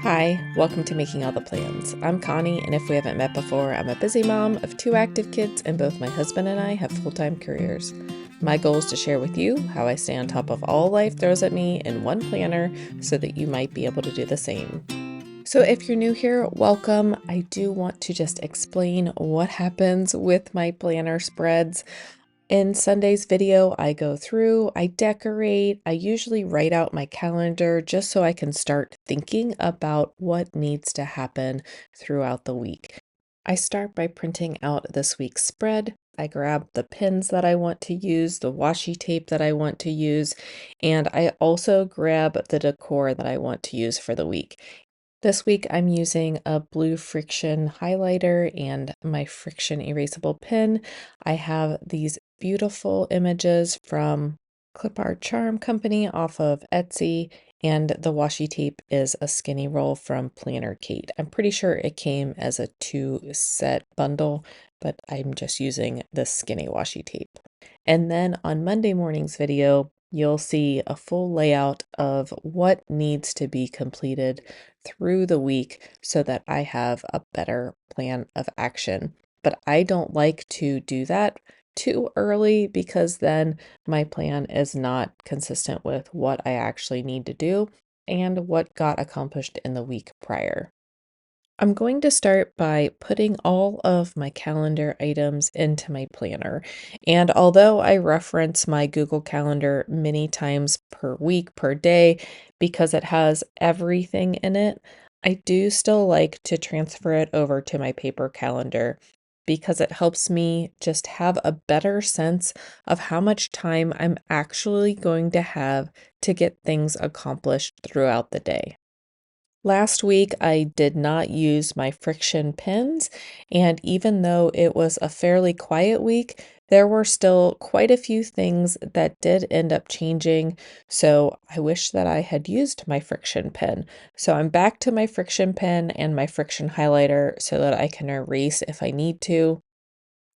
Hi, welcome to Making All the Plans. I'm Connie, and if we haven't met before, I'm a busy mom of 2 active kids, and both my husband and I have full-time careers. My goal is to share with you how I stay on top of all life throws at me in one planner so that you might be able to do the same. So if you're new here, welcome. I do want to just explain what happens with my planner spreads. In Sunday's video, I go through, I decorate, I usually write out my calendar just so I can start thinking about what needs to happen throughout the week. I start by printing out this week's spread. I grab the pins that I want to use, the washi tape that I want to use, and I also grab the decor that I want to use for the week. This week I'm using a blue friction highlighter and my friction erasable pen. I have these beautiful images from Clip Art Charm Company off of Etsy, and the washi tape is a skinny roll from Planner Kate. I'm pretty sure it came as a 2-set bundle, but I'm just using the skinny washi tape. And then on Monday morning's video, you'll see a full layout of what needs to be completed through the week so that I have a better plan of action. But I don't like to do that too early because then my plan is not consistent with what I actually need to do and what got accomplished in the week prior. I'm going to start by putting all of my calendar items into my planner. And although I reference my Google Calendar many times per week, per day, because it has everything in it, I do still like to transfer it over to my paper calendar because it helps me just have a better sense of how much time I'm actually going to have to get things accomplished throughout the day. Last week, I did not use my friction pins, and even though it was a fairly quiet week, there were still quite a few things that did end up changing, so I wish that I had used my friction pen. So I'm back to my friction pen and my friction highlighter so that I can erase if I need to.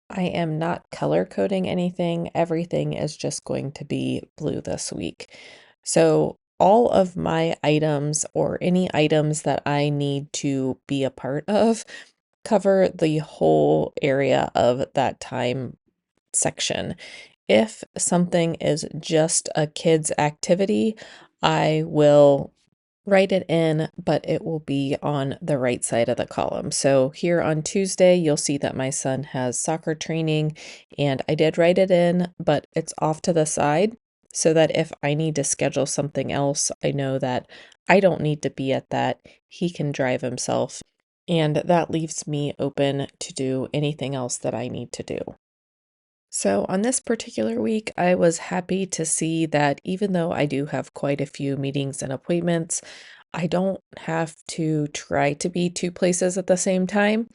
I am not color coding anything. Everything is just going to be blue this week. So all of my items or any items that I need to be a part of cover the whole area of that time section. If something is just a kid's activity, I will write it in, but it will be on the right side of the column. So here on Tuesday, you'll see that my son has soccer training, and I did write it in, but it's off to the side so that if I need to schedule something else, I know that I don't need to be at that. He can drive himself, and that leaves me open to do anything else that I need to do. So, on this particular week, I was happy to see that even though I do have quite a few meetings and appointments, I don't have to try to be 2 places at the same time.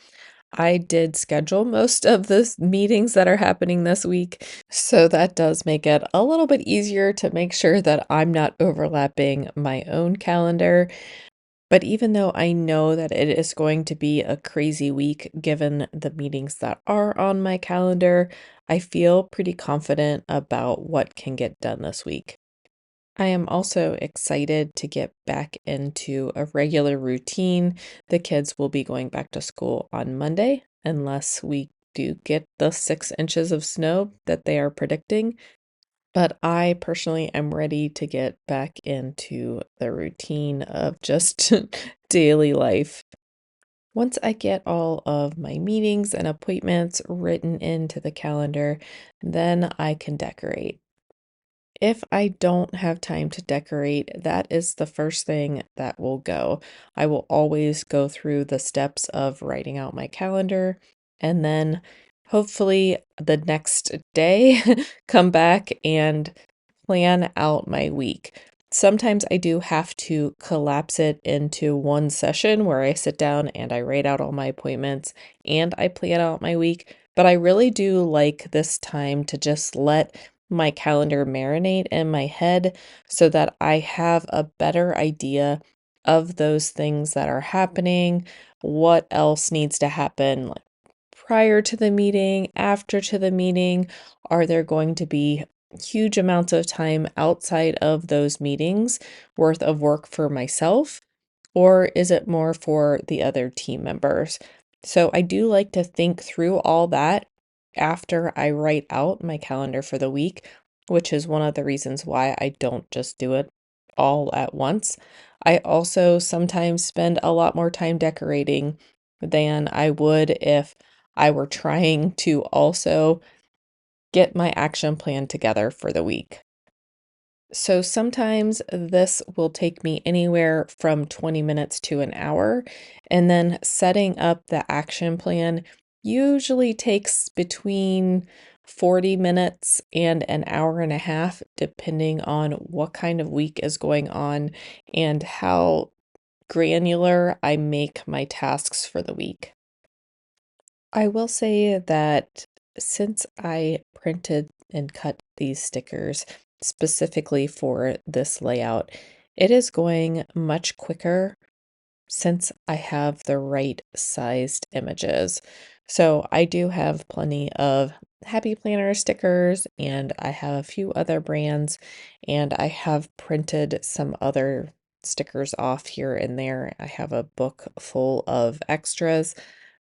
I did schedule most of the meetings that are happening this week, so that does make it a little bit easier to make sure that I'm not overlapping my own calendar. But even though I know that it is going to be a crazy week given the meetings that are on my calendar, I feel pretty confident about what can get done this week. I am also excited to get back into a regular routine. The kids will be going back to school on Monday, unless we do get the 6 inches of snow that they are predicting. But I personally am ready to get back into the routine of just daily life. Once I get all of my meetings and appointments written into the calendar, then I can decorate. If I don't have time to decorate, that is the first thing that will go. I will always go through the steps of writing out my calendar and then hopefully the next day come back and plan out my week. Sometimes I do have to collapse it into one session where I sit down and I write out all my appointments and I plan out my week, but I really do like this time to just let my calendar marinate in my head so that I have a better idea of those things that are happening, what else needs to happen like prior to the meeting, after to the meeting, are there going to be huge amounts of time outside of those meetings worth of work for myself? or is it more for the other team members? So I do like to think through all that after I write out my calendar for the week, which is one of the reasons why I don't just do it all at once. I also sometimes spend a lot more time decorating than I would if I were trying to also get my action plan together for the week. So sometimes this will take me anywhere from 20 minutes to an hour, and then setting up the action plan usually takes between 40 minutes and an hour and a half, depending on what kind of week is going on and how granular I make my tasks for the week. I will say that since I printed and cut these stickers specifically for this layout, it is going much quicker since I have the right sized images. So I do have plenty of Happy Planner stickers and I have a few other brands and I have printed some other stickers off here and there. I have a book full of extras,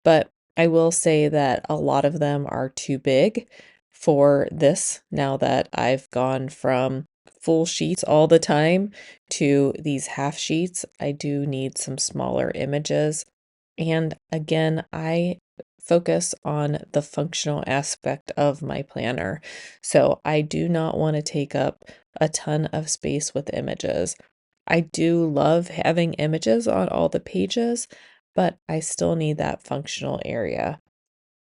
but I will say that a lot of them are too big for this now that I've gone from full sheets all the time to these half sheets. I do need some smaller images. And again, I focus on the functional aspect of my planner. So I do not want to take up a ton of space with images. I do love having images on all the pages, but I still need that functional area.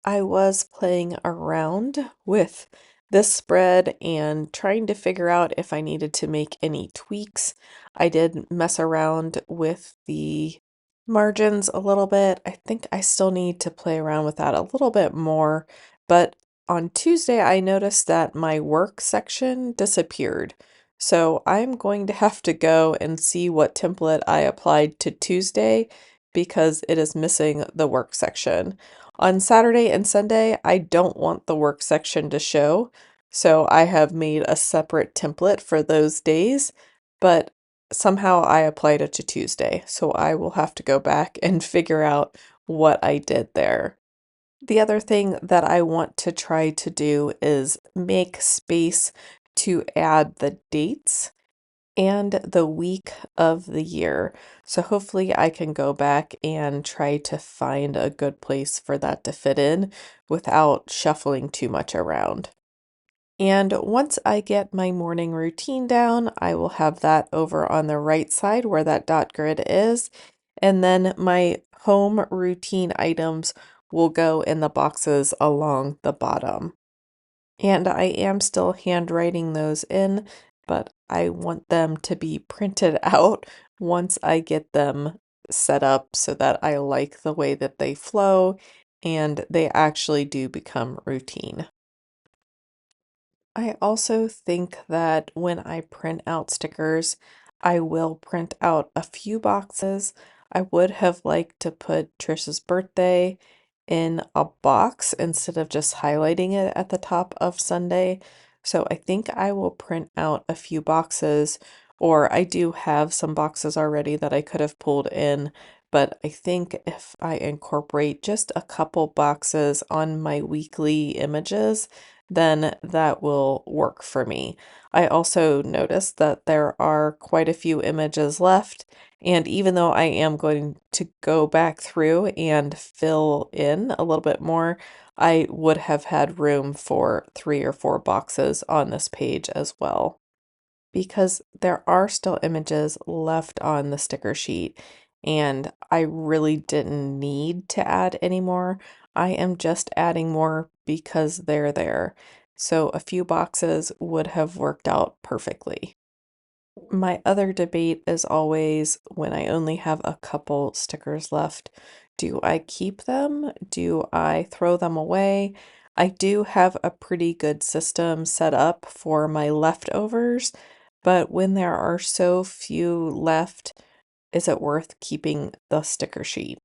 I was playing around with this spread and trying to figure out if I needed to make any tweaks. I did mess around with the margins a little bit. I think I still need to play around with that a little bit more, but on Tuesday I noticed that my work section disappeared. So I'm going to have to go and see what template I applied to Tuesday because it is missing the work section. On Saturday and Sunday, I don't want the work section to show, so I have made a separate template for those days, but somehow I applied it to Tuesday, so I will have to go back and figure out what I did there. The other thing that I want to try to do is make space to add the dates and the week of the year. So hopefully I can go back and try to find a good place for that to fit in without shuffling too much around. And once I get my morning routine down, I will have that over on the right side where that dot grid is. And then my home routine items will go in the boxes along the bottom. And I am still handwriting those in, but I want them to be printed out once I get them set up so that I like the way that they flow and they actually do become routine. I also think that when I print out stickers, I will print out a few boxes. I would have liked to put Trisha's birthday in a box instead of just highlighting it at the top of Sunday. So I think I will print out a few boxes, or I do have some boxes already that I could have pulled in. But I think if I incorporate just a couple boxes on my weekly images, then that will work for me. I also noticed that there are quite a few images left, and even though I am going to go back through and fill in a little bit more, I would have had room for 3 or 4 boxes on this page as well because there are still images left on the sticker sheet and I really didn't need to add any more. I am just adding more because they're there. So a few boxes would have worked out perfectly. My other debate is always when I only have a couple stickers left, do I keep them? Do I throw them away? I do have a pretty good system set up for my leftovers, but when there are so few left, is it worth keeping the sticker sheet?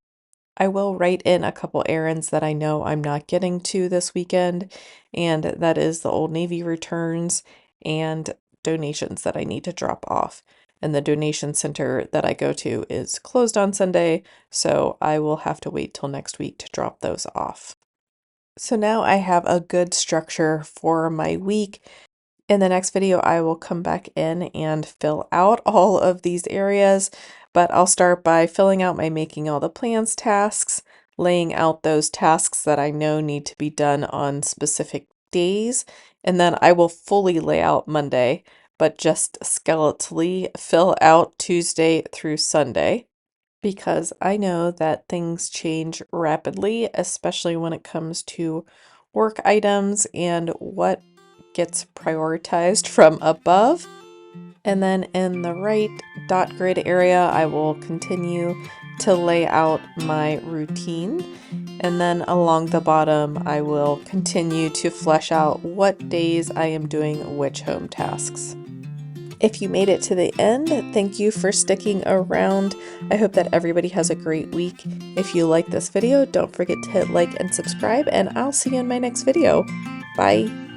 I will write in a couple errands that I know I'm not getting to this weekend, and that is the Old Navy returns and donations that I need to drop off. and the donation center that I go to is closed on Sunday, so I will have to wait till next week to drop those off. So now I have a good structure for my week. In the next video, I will come back in and fill out all of these areas, but I'll start by filling out my making all the plans tasks, laying out those tasks that I know need to be done on specific days, and then I will fully lay out Monday, but just skeletally fill out Tuesday through Sunday, because I know that things change rapidly, especially when it comes to work items and what gets prioritized from above. And then in the right dot grid area, I will continue to lay out my routine. And then along the bottom, I will continue to flesh out what days I am doing which home tasks. If you made it to the end, thank you for sticking around. I hope that everybody has a great week. If you like this video, don't forget to hit like and subscribe, and I'll see you in my next video. Bye!